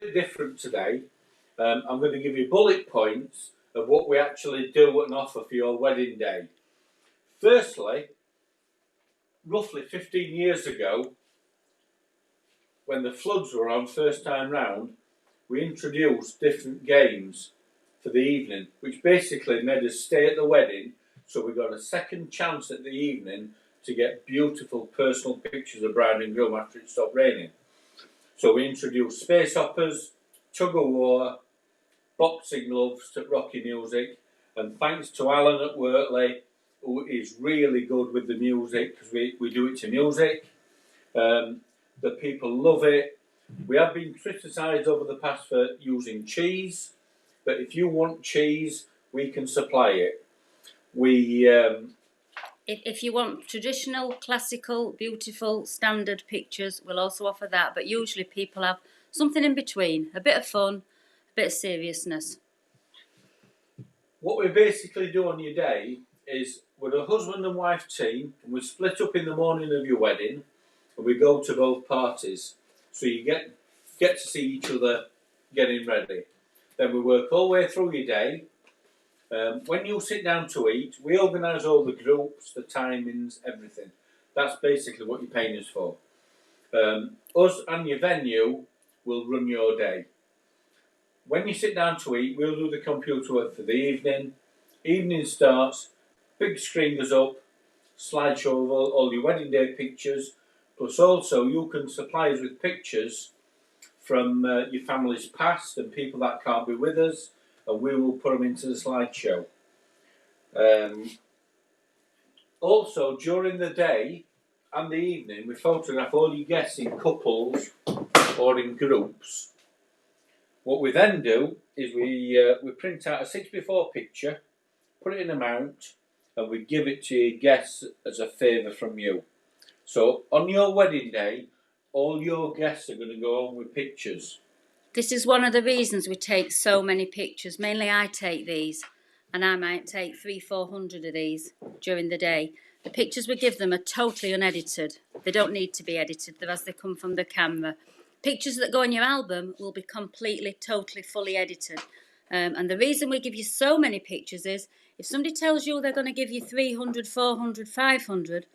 Different today. I'm going to give you bullet points of what we actually do and offer for your wedding day. Firstly, roughly 15 years ago, when the floods were on first time round, we introduced different games for the evening, which basically made us stay at the wedding, so we got a second chance at the evening to get beautiful personal pictures of bride and groom after it stopped raining. So we introduced space operas, tug of war, boxing gloves to rocky music, and thanks to Alan at Wortley, who is really good with the music, because we do it to music. The people love it. We have been criticised over the past for using cheese, but if you want cheese, we can supply it. If you want traditional, classical, beautiful, standard pictures, we'll also offer that. But usually people have something in between, a bit of fun, a bit of seriousness. What we basically do on your day is we're a husband and wife team, and we split up in the morning of your wedding, and we go to both parties. So you get to see each other getting ready. Then we work all the way through your day. When you sit down to eat, we organise all the groups, the timings, everything. That's basically what you're paying us for. Us and your venue will run your day. When you sit down to eat, we'll do the computer work for the evening. Evening starts, big screen goes up, slideshow of all your wedding day pictures, plus also you can supply us with pictures from your family's past and people that can't be with us, and we will put them into the slideshow. Also, during the day and the evening, we photograph all your guests in couples or in groups. What we then do is we print out a 6x4 picture, put it in a mount, and we give it to your guests as a favour from you. So on your wedding day, all your guests are going to go home with pictures. This is one of the reasons we take so many pictures. Mainly I take these, and I might take 300-400 of these during the day. The pictures we give them are totally unedited. They don't need to be edited. They're as they come from the camera. Pictures that go in your album will be completely, totally, fully edited. And the reason we give you so many pictures is, if somebody tells you they're going to give you 300, 400, 500,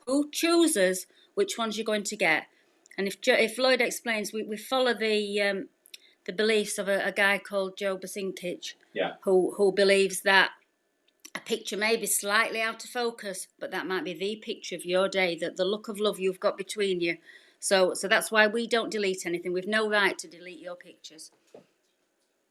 who chooses which ones you're going to get? And if Lloyd explains, we follow the beliefs of a guy called Joe Basinkich, who believes that a picture may be slightly out of focus, but that might be the picture of your day, that the look of love you've got between you. So that's why we don't delete anything. We've no right to delete your pictures.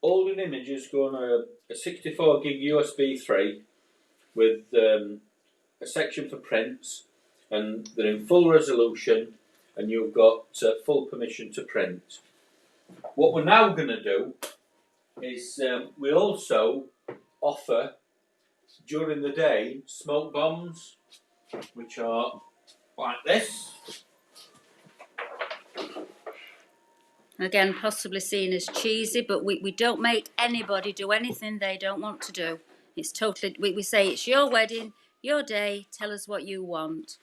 All the images go on a 64 gig USB 3 with a section for prints, and they're in full resolution, and you've got full permission to print. What we're now going to do is we also offer during the day smoke bombs, which are like this. Again, possibly seen as cheesy, but we don't make anybody do anything they don't want to do. It's totally, we say it's your wedding, your day, tell us what you want.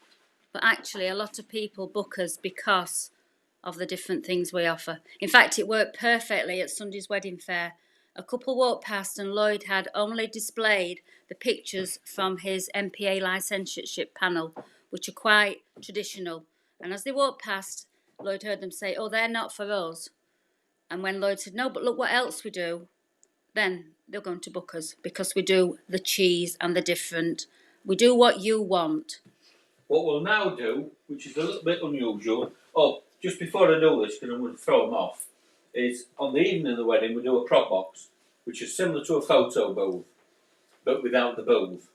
But actually, a lot of people book us because of the different things we offer. In fact, it worked perfectly at Sunday's wedding fair. A couple walked past and Lloyd had only displayed the pictures from his MPA licensure panel, which are quite traditional. And as they walked past, Lloyd heard them say, "Oh, they're not for us." And when Lloyd said, "No, but look what else we do," then they're going to book us, because we do the cheese and the different. We do what you want. What we'll now do, which is a little bit unusual, just before I do this, because I'm going to throw them off, is on the evening of the wedding we do a prop box, which is similar to a photo booth, but without the booth.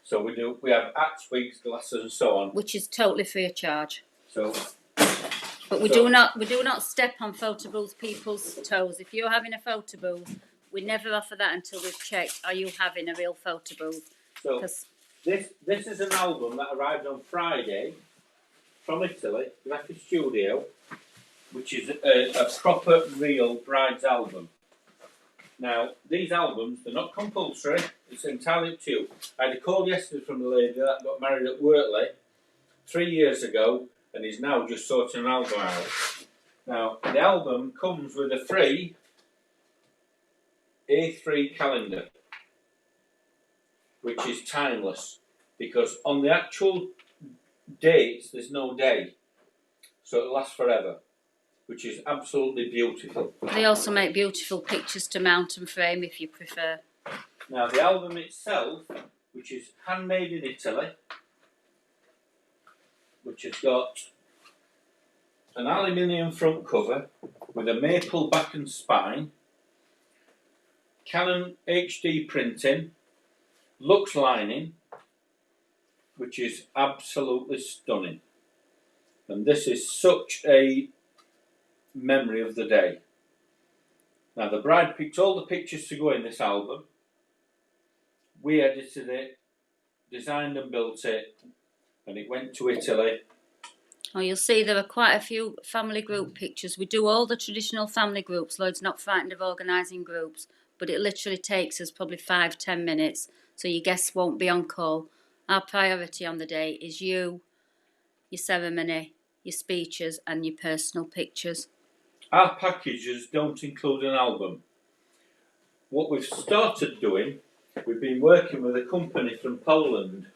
So we have hats, wigs, glasses, and so on, which is totally free of charge. But we do not step on photo booth people's toes. If you're having a photo booth, we never offer that until we've checked, are you having a real photo booth? So this is an album that arrived on Friday from Italy, Graphic Studio, which is a proper, real bride's album. Now, these albums, they're not compulsory, it's entirely up to you. I had a call yesterday from the lady that got married at Wortley 3 years ago, and is now just sorting an album out. Now, the album comes with a free A3 calendar, which is timeless, because on the actual dates there's no day, so it'll last forever, which is absolutely beautiful. They also make beautiful pictures to mount and frame if you prefer. Now, the album itself, which is handmade in Italy, which has got an aluminium front cover with a maple back and spine, Canon HD printing, Lux lining, which is absolutely stunning. And this is such a memory of the day. Now, the bride picked all the pictures to go in this album. We edited it, designed and built it, and it went to Italy. Oh, you'll see there are quite a few family group pictures. We do all the traditional family groups. Lloyd's not frightened of organising groups, but it literally takes us probably 5-10 minutes, so your guests won't be on call. Our priority on the day is you, your ceremony, your speeches and your personal pictures. Our packages don't include an album. What we've started doing, we've been working with a company from Poland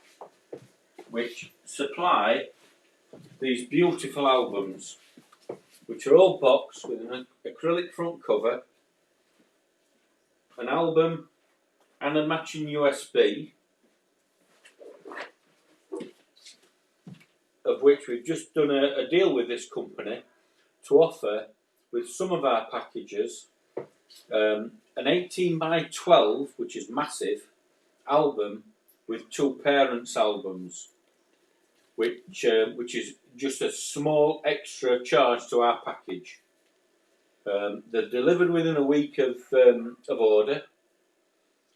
which supply these beautiful albums, which are all boxed with an acrylic front cover, an album and a matching USB, of which we've just done a deal with this company to offer with some of our packages an 18 by 12, which is massive, album with 2 parents' albums, which is just a small extra charge to our package. They're delivered within a week of order,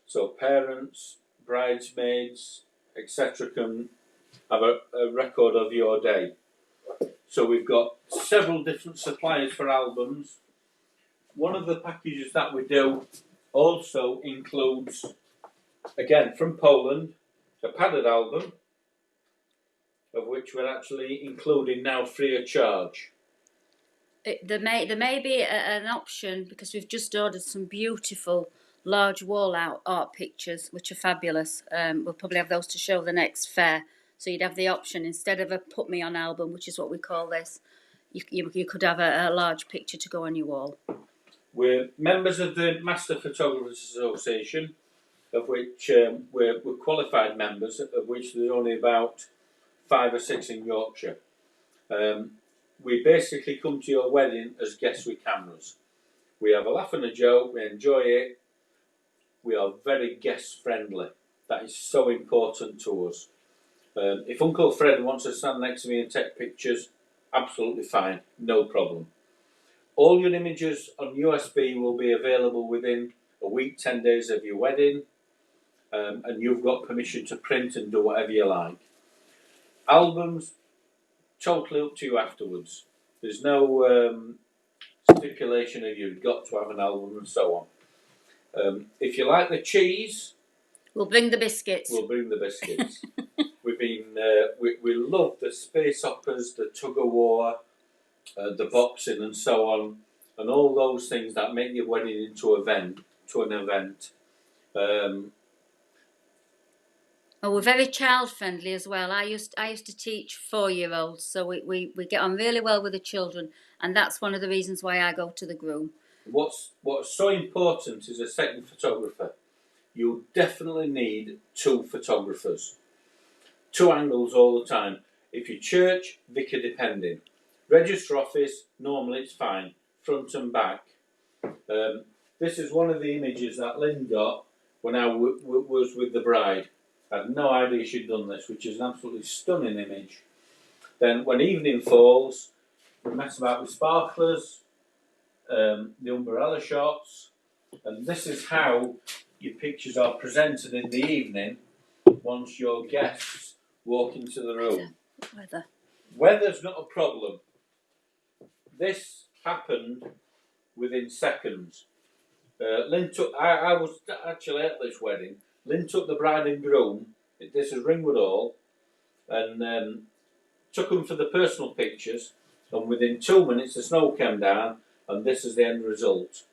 so parents, bridesmaids, etc. can have a record of your day. So we've got several different suppliers for albums. One of the packages that we do also includes, again from Poland, a padded album, of which we're actually including now free of charge. There may be an option, because we've just ordered some beautiful large wall art pictures which are fabulous. We'll probably have those to show the next fair, so you'd have the option, instead of a put me on album, which is what we call this, you could have a large picture to go on your wall. We're members of the Master Photographers Association, of which we're qualified members, of which there's only about 5 or 6 in Yorkshire. We basically come to your wedding as guests with cameras. We have a laugh and a joke, we enjoy it, we are very guest friendly. That is so important to us. If Uncle Fred wants to stand next to me and take pictures, absolutely fine, no problem. All your images on USB will be available within a week, 10 days of your wedding, and you've got permission to print and do whatever you like. Albums, totally up to you afterwards. There's no stipulation of you've got to have an album and so on. If you like the cheese, we'll bring the biscuits. We'll bring the biscuits. We love the space operas, the tug of war, the boxing and so on, and all those things that make your wedding into an event. Oh, we're very child friendly as well. I used to teach 4-year-olds, so we get on really well with the children, and that's one of the reasons why I go to the groom. What's so important is a second photographer. You definitely need 2 photographers. 2 angles all the time. If you're church, vicar depending. Register office, normally it's fine, front and back. This is one of the images that Lynn got when I was with the bride. I had no idea she'd done this, which is an absolutely stunning image. Then when evening falls, we mess about with sparklers, the umbrella shots, and this is how your pictures are presented in the evening once your guests walk into the room. Weather's not a problem. This happened within seconds. I was actually at this wedding. Lynn took the bride and groom, this is Ringwood Hall, and took them for the personal pictures, and within 2 minutes the snow came down, and this is the end result,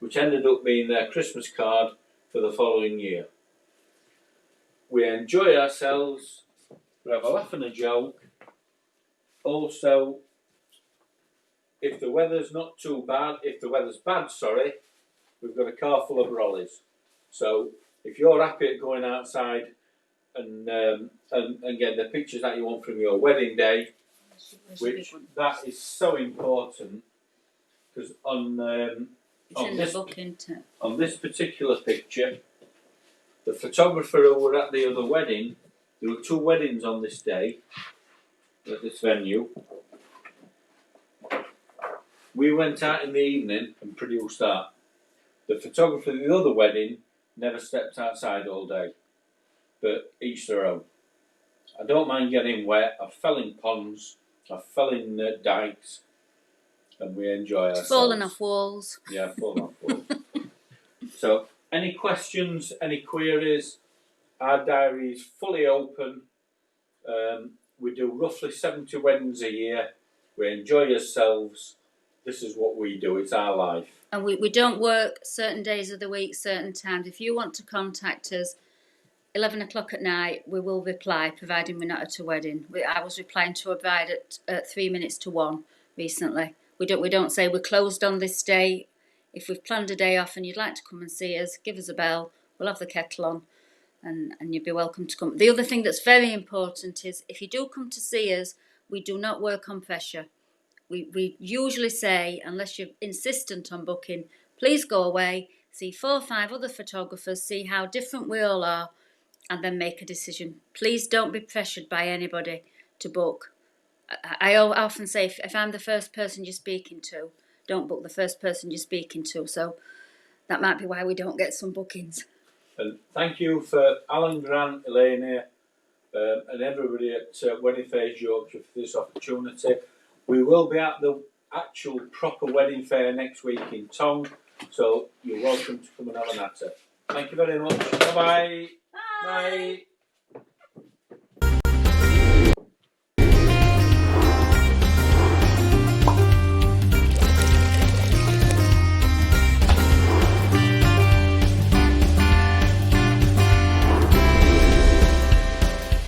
which ended up being their Christmas card for the following year. We enjoy ourselves, we have a laugh and a joke. Also, if the weather's not too bad, if the weather's bad, sorry, we've got a car full of brollies. So if you're happy at going outside and get the pictures that you want from your wedding day, which that is so important, because on this particular picture, the photographer who were at the other wedding, there were 2 weddings on this day at this venue. We went out in the evening and produced that. The photographer at the other wedding never stepped outside all day, but each their own. I don't mind getting wet. I fell in ponds, I fell in dikes, and we enjoy ourselves. Falling off walls. Yeah, falling off walls. So, any questions, any queries? Our diary is fully open. We do roughly 70 weddings a year. We enjoy ourselves. This is what we do. It's our life. And we don't work certain days of the week, certain times. If you want to contact us, 11 o'clock at night, we will reply, providing we're not at a wedding. I was replying to a bride at 3 minutes to 1 recently. We don't say we're closed on this day. If we've planned a day off and you'd like to come and see us, give us a bell. We'll have the kettle on, and you'd be welcome to come. The other thing that's very important is, if you do come to see us, we do not work on pressure. We usually say, unless you're insistent on booking, please go away, see 4 or 5 other photographers, see how different we all are, and then make a decision. Please don't be pressured by anybody to book. I often say, if I'm the first person you're speaking to, don't book the first person you're speaking to. So that might be why we don't get some bookings. And thank you for Alan, Grant, Elaine, and everybody at Fayres Yorkshire for this opportunity. We will be at the actual proper wedding fair next week in Tong, so you're welcome to come and have a natter. Thank you very much. Bye-bye. Bye. Bye.